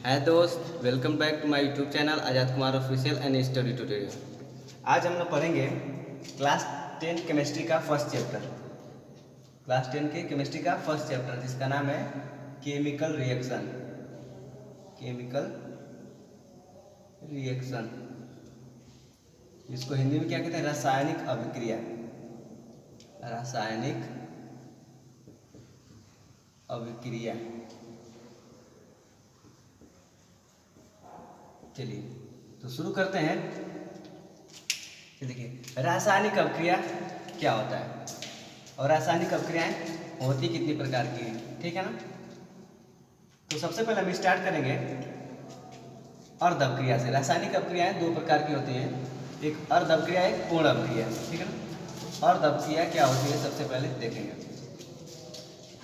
है दोस्त, welcome back to my YouTube channel Azad Kumar official and study tutorial. आज हम लोग पढ़ेंगे क्लास 10 केमिस्ट्री का फर्स्ट चैप्टर। क्लास 10 के केमिस्ट्री का फर्स्ट चैप्टर जिसका नाम है केमिकल रिएक्शन। केमिकल रिएक्शन, इसको हिंदी में क्या कहते हैं? रासायनिक अभिक्रिया। रासायनिक अभिक्रिया। चलिए तो शुरू करते हैं। देखिए रासायनिक अभिक्रिया क्या होता है और रासायनिक अभिक्रियाएं होती कितनी प्रकार की हैं, ठीक है ना। तो सबसे पहले हम स्टार्ट करेंगे अर्ध अभिक्रिया से। रासायनिक अभिक्रियाएं दो प्रकार की होती हैं, एक अर्ध अभिक्रिया, एक पूर्ण अभिक्रिया, ठीक है ना। अर्ध अभिक्रिया क्या होती है सबसे पहले देखेंगे।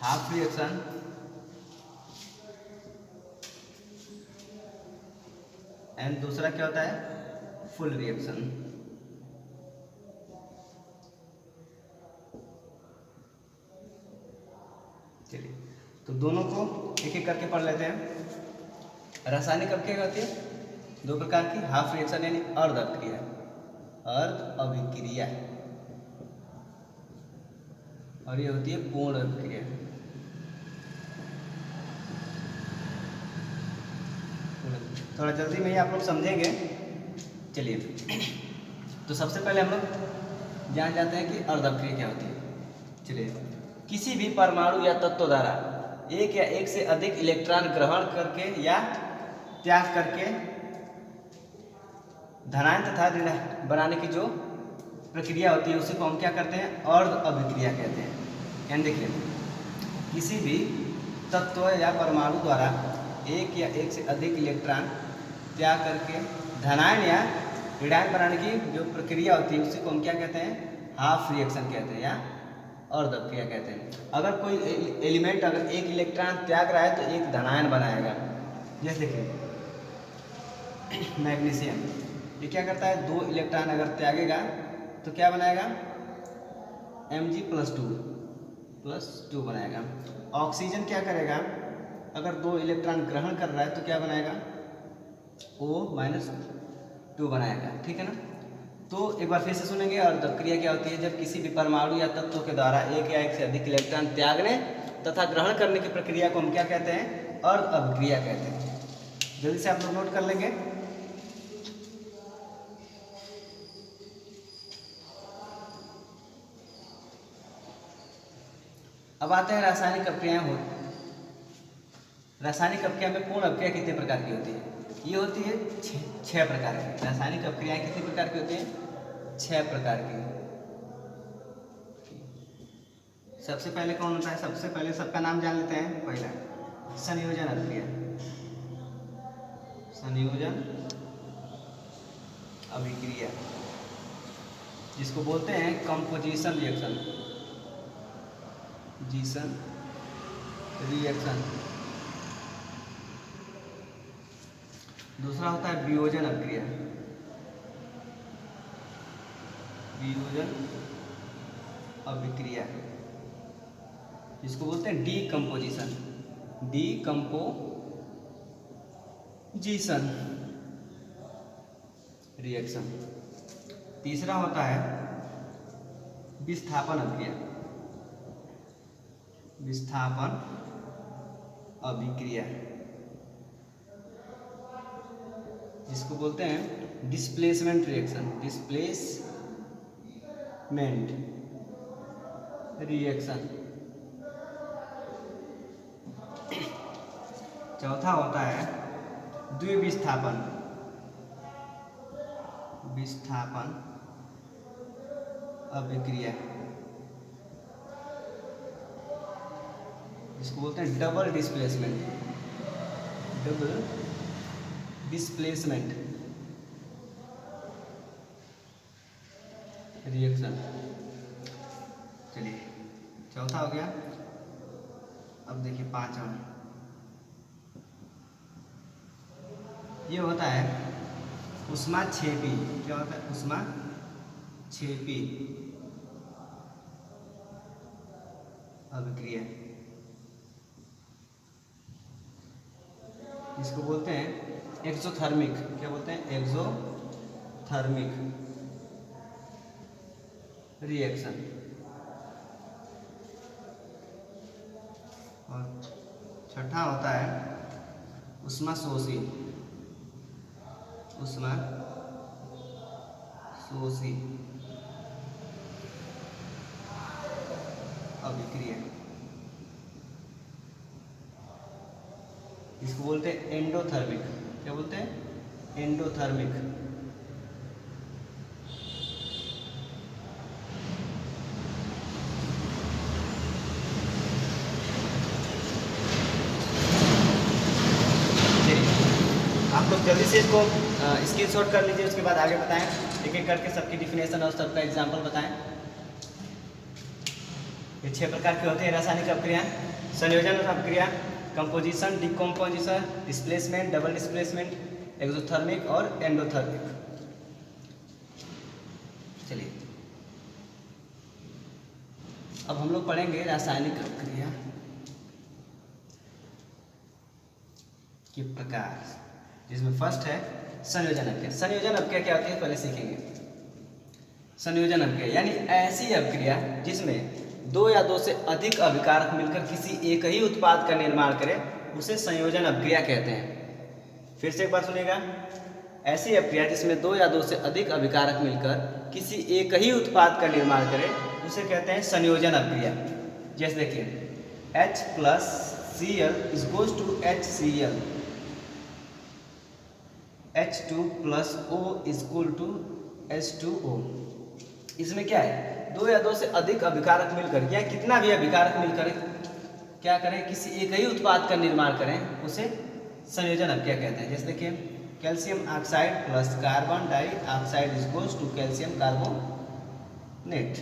हाफ रिएक्शन एंड दूसरा क्या होता है? Full reaction. चलिए तो दोनों को एक एक करके पढ़ लेते हैं। रासायनिक अभिक्रिया होती है दो प्रकार की, हाफ रिएक्शन यानी अर्ध अभिक्रिया, अर्ध अभिक्रिया, और ये होती है पूर्ण अभिक्रिया। थोड़ा जल्दी में ही आप लोग समझेंगे। चलिए तो सबसे पहले हम लोग जान जाते हैं कि अर्ध अभिक्रिया क्या होती है। चलिए, किसी भी परमाणु या तत्व द्वारा एक या एक से अधिक इलेक्ट्रॉन ग्रहण करके या त्याग करके धनायन तथा ऋणायन बनाने की जो प्रक्रिया होती है उसी को हम क्या करते हैं? अर्ध अभिक्रिया कहते हैं। यानी देखिए, किसी भी तत्व या परमाणु द्वारा एक या एक से अधिक इलेक्ट्रॉन त्याग करके धनायन या ऋणायन बनाने की जो प्रक्रिया होती है उसी को हम क्या कहते हैं? हाफ रिएक्शन कहते हैं या अर्ध अभिक्रिया कहते हैं। अगर कोई एलिमेंट अगर एक इलेक्ट्रॉन त्याग रहा है तो एक धनायन बनाएगा। जैसे देखिए मैग्नीशियम, ये क्या करता है? दो इलेक्ट्रॉन अगर त्यागेगा तो क्या बनाएगा? Mg+2 बनाएगा। ऑक्सीजन क्या करेगा? अगर दो इलेक्ट्रॉन ग्रहण कर रहा है तो क्या बनाएगा? O-2 बनाएगा, ठीक है ना। तो एक बार फिर से सुनेंगे। अर्ध अभिक्रिया क्या होती है? जब किसी भी परमाणु या तत्व के द्वारा एक या एक से अधिक इलेक्ट्रॉन त्यागने तथा ग्रहण करने की प्रक्रिया को हम क्या कहते हैं? अर्ध अभिक्रिया कहते हैं। जल्दी से आप लोग नोट कर लेंगे। अब आते हैं रासायनिक अभिक्रियाएं। रासायनिक अभिक्रिया में पूर्ण अभिक्रिया कितने प्रकार की होती है? ये होती है छह प्रकार की। रासायनिक अभिक्रियाएं कितने प्रकार की होती हैं? 6 प्रकार की। सबसे पहले कौन होता है? सबसे पहले सबका नाम जान लेते हैं। पहला संयोजन अभिक्रिया। संयोजन अभिक्रिया जिसको बोलते हैं कंपोजिशन रिएक्शन। रिएक्शन। दूसरा होता है वियोजन अभिक्रिया। वियोजन अभिक्रिया जिसको बोलते हैं डीकम्पोजिशन। Decomposition reaction. तीसरा होता है विस्थापन अभिक्रिया। विस्थापन अभिक्रिया जिसको बोलते हैं डिस्प्लेसमेंट रिएक्शन। Displacement reaction. चौथा होता है द्विविस्थापन। विस्थापन अभिक्रिया जिसको बोलते हैं double displacement. Double displacement reaction. चलिए चौथा हो गया। अब देखिए पांचवा, ये होता है ऊष्माक्षेपी। क्या होता है? ऊष्माक्षेपी अभिक्रिया। इसको बोलते हैं एक्सोथर्मिक। क्या बोलते हैं? Exothermic reaction. और छठा होता है ऊष्माशोषी अभिक्रिया। इसको बोलते हैं एंडोथर्मिक। क्या बोलते हैं? एंडोथर्मिक। आप लोग जल्दी से इसको स्क्रीनशॉट कर लीजिए, उसके बाद आगे बताएं, एक एक करके सबकी डिफिनेशन और सबका एग्जाम्पल बताएं। ये 6 प्रकार के होते हैं रासायनिक अभिक्रिया: संयोजन अभिक्रिया, composition, decomposition, displacement, double displacement, exothermic और एंडोथर्मिक। चलिए अब हम लोग पढ़ेंगे रासायनिक अभिक्रिया के प्रकार, जिसमें फर्स्ट है संयोजन अभिक्रिया। संयोजन अभिक्रिया क्या होती है पहले सीखेंगे। संयोजन अभिक्रिया यानी ऐसी अभिक्रिया जिसमें 2 या 2 से अधिक अभिकारक मिलकर किसी एक ही उत्पाद का निर्माण करें, उसे संयोजन अभिक्रिया कहते हैं। फिर से एक बार सुनिएगा, ऐसी अभिक्रिया जिसमें 2 या 2 से अधिक अभिकारक मिलकर किसी एक ही उत्पाद का निर्माण करें, उसे कहते हैं संयोजन अभिक्रिया। जैसे देखिए H + Cl = HCl, H2 + O = H2O। इसमें क्या है? 2 या 2 से अधिक अभिकारक मिलकर या कितना भी अभिकारक मिलकर क्या करें? किसी एक ही उत्पाद का निर्माण करें, उसे संयोजन अभिक्रिया कहते हैं। जैसे देखिए calcium oxide + carbon dioxide = calcium carbonate.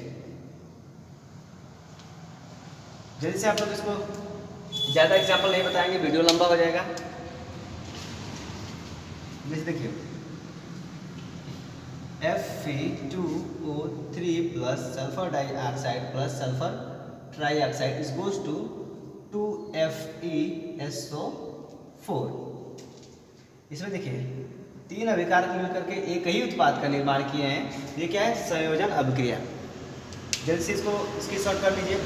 जल्दी से आप लोग इसको, ज़्यादा एग्जाम्पल नहीं बताएंगे, वीडियो लंबा हो जाएगा। जैसे देखिए Fe2O3 + sulphur dioxide + sulphur trioxide = 2FeSO4। इसमें देखिए 3 अभिकारक मिलकर के एक ही उत्पाद का निर्माण किए हैं। ये क्या है? संयोजन अभिक्रिया। जल्दी से इसको स्क्रीनशॉट कर लीजिए।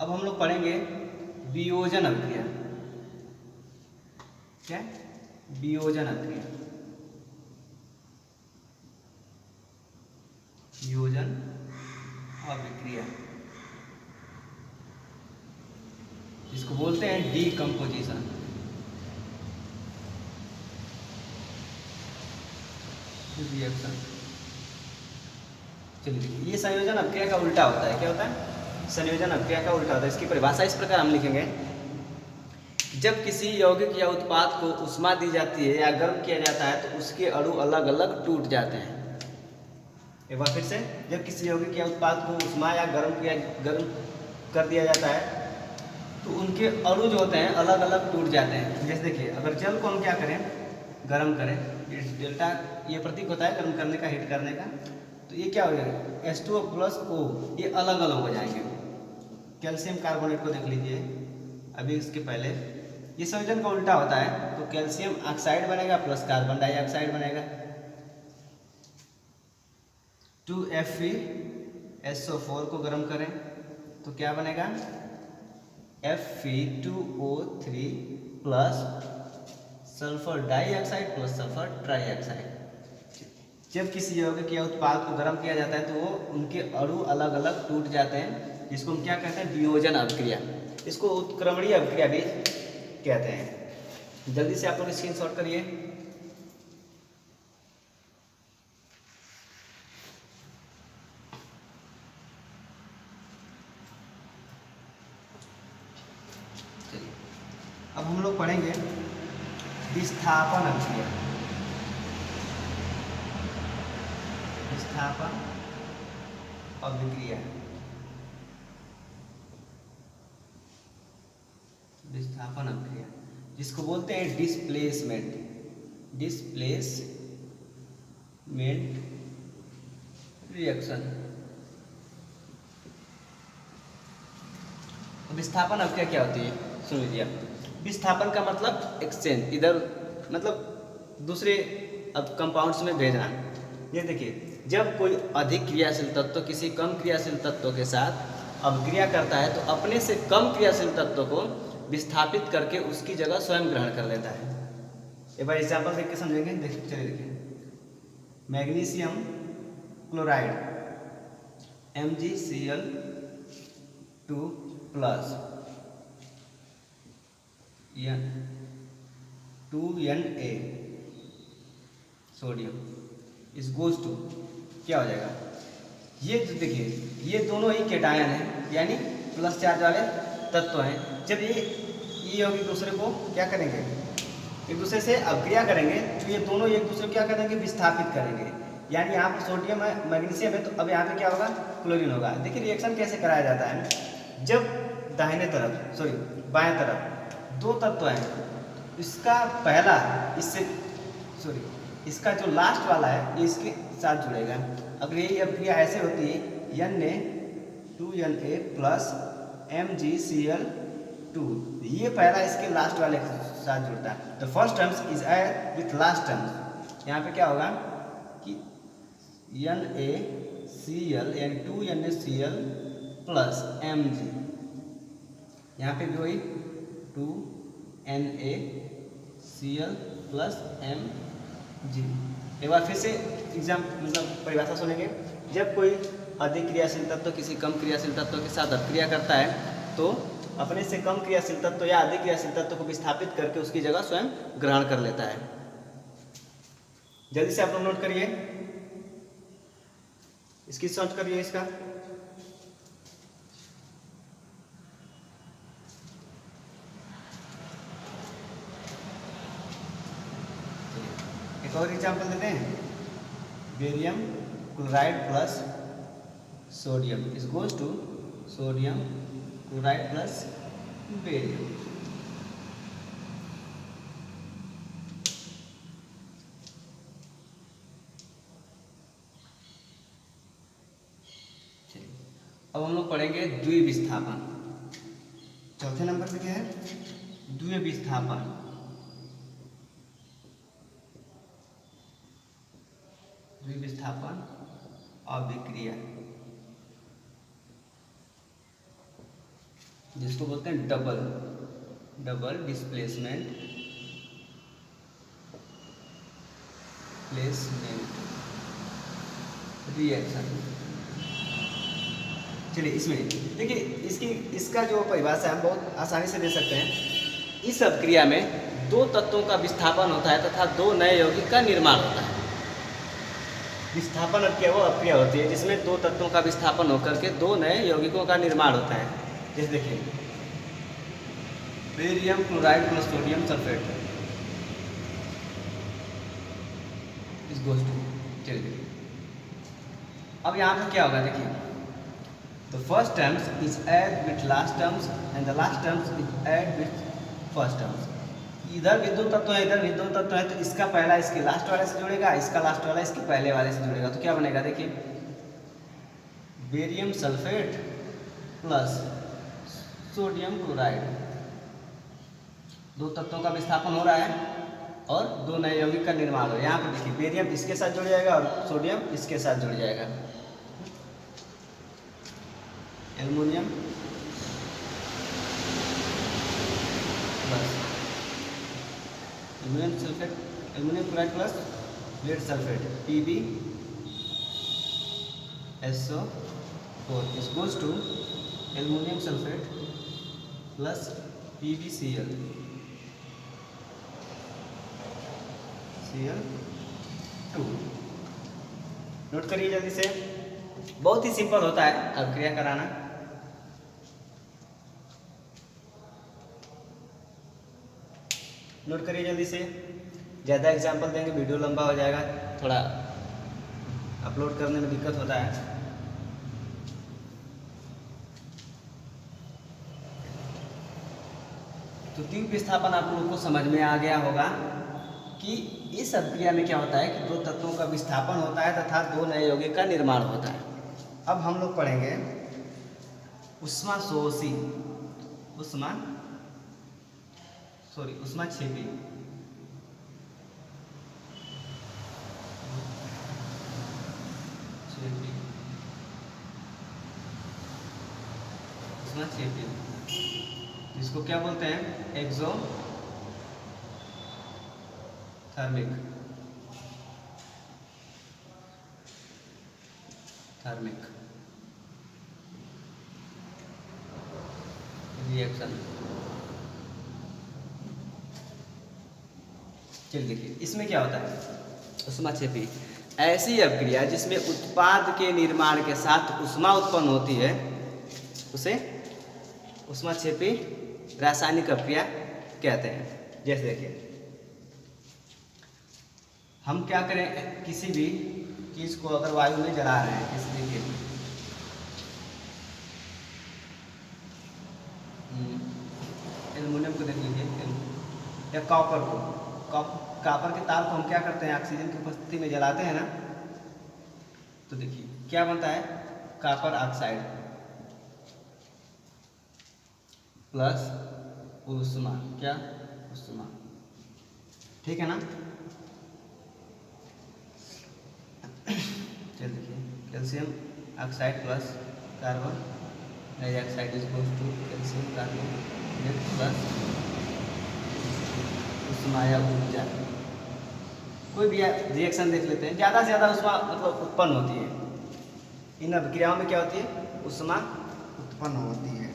अब हम लोग पढ़ेंगे वियोजन अभिक्रिया। क्या? वियोजन अभिक्रिया। वियोजन अभिक्रिया इसको बोलते हैं डीकम्पोजिशन। रिएक्शन। चलिए ये संयोजन अभिक्रिया का उल्टा होता है। क्या होता है? संयोजन अभिक्रिया का उल्टा होता है। इसकी परिभाषा इस प्रकार हम लिखेंगे, जब किसी यौगिक या उत्पाद को ऊष्मा दी जाती है या गर्म किया जाता है तो उसके अणु अलग अलग टूट जाते हैं। एक बार फिर से, जब किसी यौगिक या उत्पाद को ऊष्मा या गर्म कर दिया जाता है तो उनके अणु जो होते हैं अलग अलग टूट जाते हैं। जैसे देखिए अगर जल को हम क्या करें? गर्म करें, डेल्टा ये प्रतीक होता है गर्म करने का, हीट करने का, तो ये क्या हो जाएगा? H2O + O, ये अलग अलग हो जाएंगे। कैल्शियम कार्बोनेट को देख लीजिए अभी, इसके पहले ये संयोजन का उल्टा होता है, तो कैल्शियम ऑक्साइड बनेगा + कार्बन डाइऑक्साइड बनेगा। 2FeSO4 को गर्म करें तो क्या बनेगा? Fe2O3 + sulphur dioxide + sulphur trioxide. जब किसी यौगिक या उत्पाद को गर्म किया जाता है तो वो उनके अणु अलग अलग टूट जाते हैं, जिसको हम क्या कहते हैं? वियोजन अभिक्रिया। इसको उत्क्रमणीय अभिक्रिया भी कहते हैं। जल्दी से आप लोग स्क्रीनशॉट करिए। चलिए अब हम लोग पढ़ेंगे विस्थापन अभिक्रिया। विस्थापन अभिक्रिया। विस्थापन अभिक्रिया जिसको बोलते हैं डिस्प्लेसमेंट। Displacement reaction. विस्थापन अभिक्रिया क्या होती है, सुन लीजिए। विस्थापन का मतलब एक्सचेंज, इधर मतलब दूसरे अब कंपाउंड्स में भेजना। ये देखिए, जब कोई अधिक क्रियाशील तत्व किसी कम क्रियाशील तत्व के साथ अभिक्रिया करता है तो अपने से कम क्रियाशील तत्व को विस्थापित करके उसकी जगह स्वयं ग्रहण कर लेता है। एक बार एग्जाम्पल देख के समझेंगे। चलिए देखिए, magnesium chloride MgCl2 plus 2Na sodium इस गोज टू क्या हो जाएगा, ये देखिए ये दोनों ही केटायन हैं, यानी प्लस चार्ज वाले तत्व हैं। जब ये और एक दूसरे को क्या करेंगे, एक दूसरे से अभिक्रिया करेंगे तो ये दोनों एक दूसरे को क्या करेंगे, विस्थापित करेंगे। यानी यहाँ पर सोडियम है, मैग्नीशियम है, तो अब यहाँ पे क्या होगा, क्लोरीन होगा। देखिए रिएक्शन कैसे कराया जाता है, जब दाहिने तरफ बाएं तरफ दो तत्व हैं, इसका पहला इसका जो लास्ट वाला है ये इसके साथ जुड़ेगा। अगर यही अभिक्रिया ऐसे होती है, Na2Na प्लस MgCl2, ये पहला इसके लास्ट वाले के साथ जुड़ता है। तो first terms is add with last terms. यहाँ पे क्या होगा कि NaCl यानी 2NaCl प्लस Mg, यहाँ पे भी वही 2NaCl प्लस Mg। एक बार फिर से मतलब परिभाषा सुनेंगे। जब कोई अधिक क्रियाशील तत्व किसी कम क्रियाशील तत्व के साथ अभिक्रिया करता है तो अपने से कम क्रियाशील तत्व या अधिक क्रियाशील तत्व को विस्थापित करके उसकी जगह स्वयं ग्रहण कर लेता है। जल्दी से आप लोग नोट करिए, इसकी सोच करिए इसका। एक और एग्जांपल देते हैं, barium chloride plus sodium is goes to sodium chloride plus barium. अब हम लोग पढ़ेंगे द्विविस्थापन। चौथे नंबर पे क्या है, द्विविस्थापन। द्विविस्थापन अभिक्रिया, जिसको बोलते हैं डबल डिस्प्लेसमेंट रिएक्शन। चलिए इसमें देखिए, इसका जो परिभाषा है हम बहुत आसानी से दे सकते हैं। इस अभिक्रिया में दो तत्वों का विस्थापन होता है तथा दो नए यौगिक का निर्माण होता है। विस्थापन अभिक्रिया वो अभिक्रिया होती है जिसमें दो तत्वों का विस्थापन होकर के दो नए यौगिकों का निर्माण होता है। जैसे देखिए, barium chloride plus sodium sulphate इस गोज टू। चलिए अब यहाँ पर क्या होगा, देखिए the first terms is add with last terms and the last terms is add with first terms. इधर विद्युत तत्व है, इधर विद्युत तत्व है, तो इसका पहला इसके लास्ट वाले से जुड़ेगा, इसका लास्ट वाला इसके पहले वाले से जुड़ेगा। तो क्या बनेगा, देखिए barium sulphate plus sodium chloride, दो तत्वों का विस्थापन हो रहा है और दो नए यौगिक का निर्माण हो रहा है। यहाँ पर देखिए बेरियम इसके साथ जुड़ जाएगा और सोडियम इसके साथ जुड़ जाएगा। Aluminium plus aluminium chloride plus lead sulphate PbSO4 is goes to aluminium sulphate plus PbCl Cl2। Note करिए जल्दी से, बहुत ही सिंपल होता है अभिक्रिया कराना। नोट करिए जल्दी से, ज़्यादा एग्जाम्पल देंगे वीडियो लंबा हो जाएगा, थोड़ा अपलोड करने में दिक्कत होता है। तो द्विविस्थापन आप लोगों को समझ में आ गया होगा कि इस अभिक्रिया में क्या होता है कि दो तत्वों का विस्थापन होता है तथा दो नए यौगिक का निर्माण होता है। अब हम लोग पढ़ेंगे उष्माशोषी ऊष्माक्षेपी इसको क्या बोलते हैं? Exothermic reaction. चलिए देखिए इसमें क्या होता है। ऊष्माक्षेपी ऐसी अभिक्रिया जिसमें उत्पाद के निर्माण के साथ ऊष्मा उत्पन्न होती है उसे ऊष्माक्षेपी रासायनिक अभिक्रिया कहते हैं। जैसे देखिए हम क्या करें, किसी भी चीज को अगर वायु में जला रहे हैं, जैसे देखिए एल्युमिनियम को देख लीजिए या कॉपर को, कॉपर के तार को हम क्या करते हैं, ऑक्सीजन की उपस्थिति में जलाते हैं ना, तो देखिए क्या बनता है, कॉपर ऑक्साइड प्लस ऊष्मा, क्या ऊष्मा, ठीक है ना। चल देखिए calcium oxide plus carbon dioxide is equal to calcium carbonate plus ऊष्मा या ऊर्जा। कोई भी रिएक्शन देख लेते हैं, ज़्यादा से ज़्यादा ऊष्मा मतलब उत्पन्न होती है। इन अभिक्रियाओं में क्या होती है, ऊष्मा उत्पन्न होती है।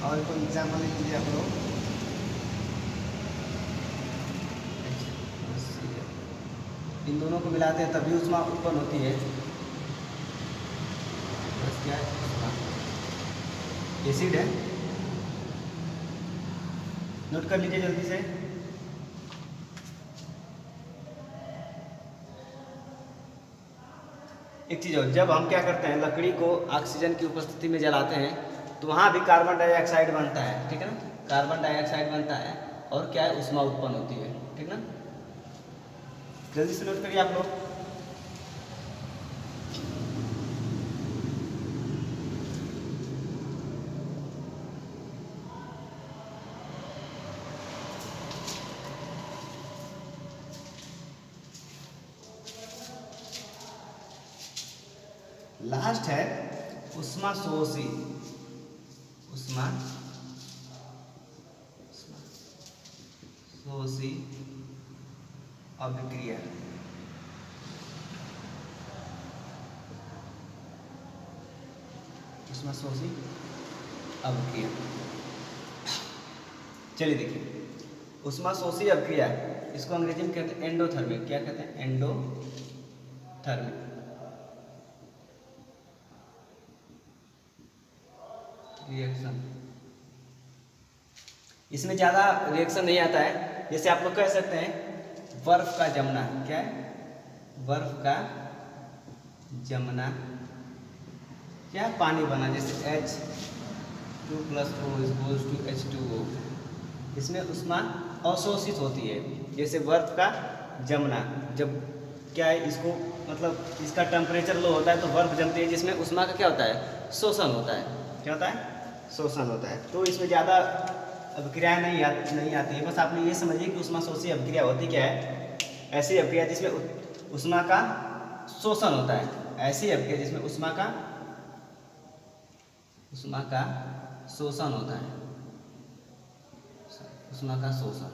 और कोई एग्जाम्पल लिख लीजिए आप लोग। इन दोनों को मिलाते हैं तभी ऊष्मा उत्पन्न होती है। बस क्या है, एसिड है, नोट कर लीजिए जल्दी से। एक चीज़ और, जब हम क्या करते हैं लकड़ी को ऑक्सीजन की उपस्थिति में जलाते हैं तो वहाँ भी कार्बन डाइऑक्साइड बनता है, ठीक है ना, कार्बन डाइऑक्साइड बनता है और क्या है, ऊष्मा उत्पन्न होती है, ठीक ना। जल्दी से नोट करिए आप लोग। लास्ट है ऊष्मा शोषी, ऊष्मा शोषी अभिक्रिया। ऊष्मा शोषी अभिक्रिया, चलिए देखिए ऊष्मा शोषी अभिक्रिया, इसको अंग्रेजी में कहते हैं एंडोथर्मिक। क्या कहते हैं, एंडोथर्मिक रिएक्शन। इसमें ज़्यादा रिएक्शन नहीं आता है। जैसे आप लोग कह सकते हैं बर्फ का जमना, क्या है, बर्फ का जमना, क्या पानी बना, जैसे H2+O=H2O। इसमें ऊष्मा अवशोषित होती है। जैसे बर्फ का जमना, जब क्या है, इसको मतलब इसका टेम्परेचर लो होता है तो बर्फ जमती है, जिसमें ऊष्मा का क्या होता है, शोषण होता है। क्या होता है, शोषण होता है। तो इसमें ज़्यादा अभिक्रियाएँ नहीं आती है। बस आप ये समझिए कि ऊष्मा शोषी अभिक्रिया होती क्या है, ऐसी अभिक्रिया जिसमें ऊष्मा का शोषण होता है, ऐसी अभिक्रिया जिसमें ऊष्मा का शोषण होता है, ऊष्मा का शोषण।